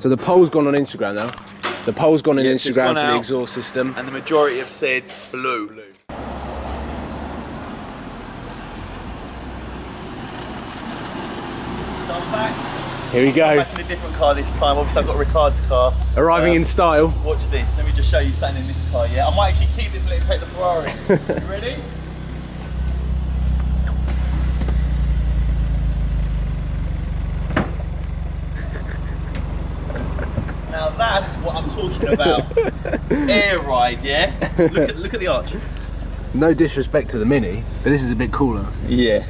So the poll's gone on Instagram now. The poll's gone on Instagram for the exhaust system. And the majority have said blue. So I'm back. Here we go. I'm back in a different car this time. Obviously I've got Ricard's car. Arriving in style. Watch this. Let me just show you something in this car, yeah? I might actually keep this and let him take the Ferrari. You ready? Now that's what I'm talking about. Air ride, yeah? Look at the arch. No disrespect to the Mini, but this is a bit cooler. Yeah.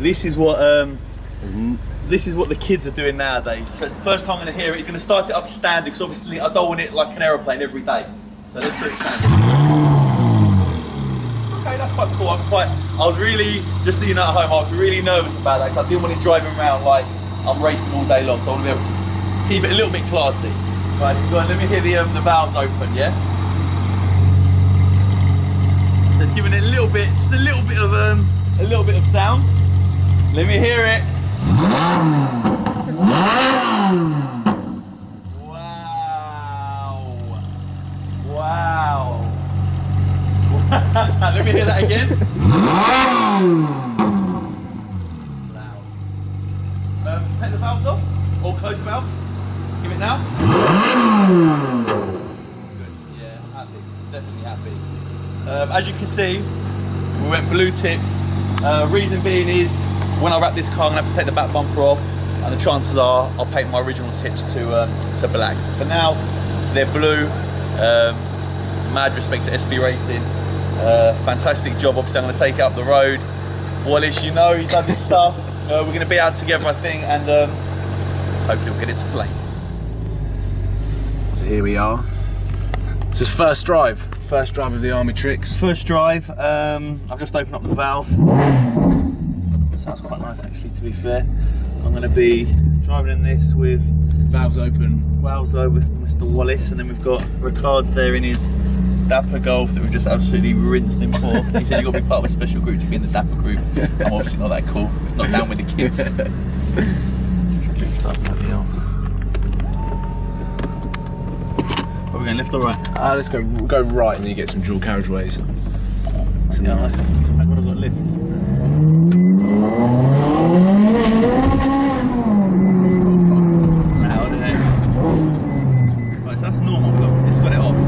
This is what the kids are doing nowadays. So it's the first time I'm going to hear it. He's going to start it up standard because obviously I don't want it like an aeroplane every day. So let's do it standard. Okay, that's quite cool. I was really, just so you know at home, I was really nervous about that because I didn't want it driving around like I'm racing all day long. So I want to be able to keep it a little bit classy. Right, so go on, let me hear the valves open, yeah? So it's giving it a little bit, just a little bit of sound. Let me hear it. Wow. Wow. Let me hear that again. It's loud. Take the valves off, or close the valves. Give it now. Good, yeah, happy, definitely happy. As you can see, we went blue tips. Reason being is, when I wrap this car, I'm gonna have to take the back bumper off, and the chances are I'll paint my original tips to black. But now they're blue. Mad respect to SB Racing. Fantastic job. Obviously, I'm gonna take it up the road. Wallace, you know, he does his stuff. We're gonna be out together, I think, and hopefully we'll get it to flame. So here we are. This is first drive of the Army Tricks. First drive. I've just opened up the valve. Sounds quite nice actually, to be fair. I'm going to be driving in this with valves open with Mr. Wallace, and then we've got Ricard's there in his Dapper Golf that we've just absolutely rinsed him for. He said you've got to be part of a special group to be in the Dapper group. I'm obviously not that cool. Not down with the kids. Lift up, bloody hell. Are we going left or right? Let's go right and then you get some dual carriageways. Yeah, I've got lifts. It's loud, isn't it? Right, so that's normal, look, it's got it off.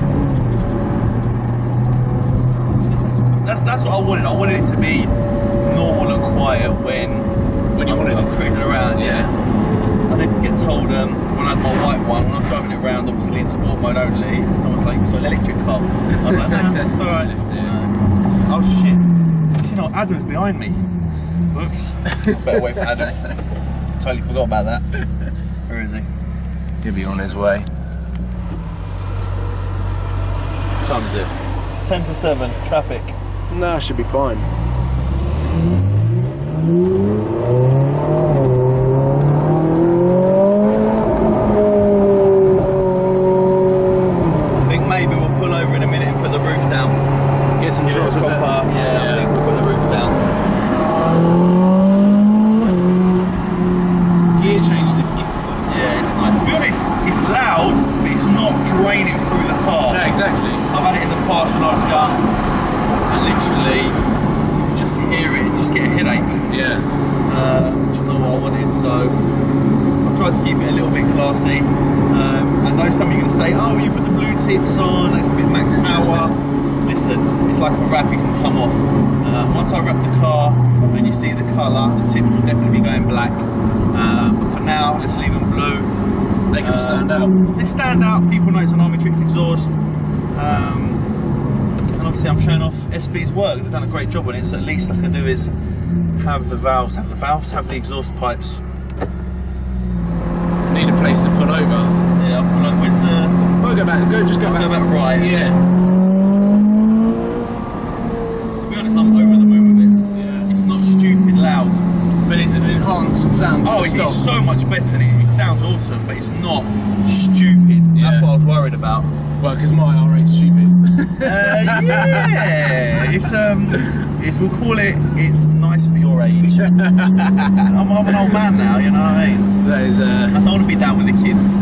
That's what I wanted. I wanted it to be normal and quiet when you wanted it cruising around, yeah. I did get told when I had my white one, when I'm driving it around, obviously in sport mode only, someone's like, you've got an electric car. I was like, nah, it's alright. Oh shit. You know, Adam's behind me. Whoops. Better wait for Adam. Totally forgot about that. Where is he? He'll be on his way. What time is it? 10 to 7, traffic. Nah, should be fine. I think maybe we'll pull over in a minute and put the roof down. Get some shots of it. Yeah, I think we'll put the roof down. Gear changes it instantly. Yeah, it's nice. To be honest, it's loud, but it's not draining through the car. No, exactly. I've had it in the past when I was young, and literally just hear it and just get a headache. Yeah. Which is not what I wanted, so I've tried to keep it a little bit classy. I know some of you are going to say, oh, you put the blue tips on, that's a bit max power. Listen, it's like a wrap, it can come off. Once I wrap the car and you see the colour, the tips will definitely be going black. But for now, let's leave them blue. They can stand out. They stand out, people know it's an Army Tricks exhaust. And obviously I'm showing off SB's work, they've done a great job on it, so at least I can do is have the exhaust pipes. Need a place to pull over. Yeah, I'll pull over. Where's the... Oh, go back, just go back. Go back right. Yeah. To be honest, I'm over the moon with it. Yeah. It's not stupid loud. But it's an enhanced sound. Oh, it's so much better. It sounds awesome, but it's not stupid. Yeah. That's what I was worried about. Well, because my R8's stupid. Yeah, it's we'll call it. It's nice for your age. I'm an old man now, you know what I mean. That is. I don't want to be down with the kids.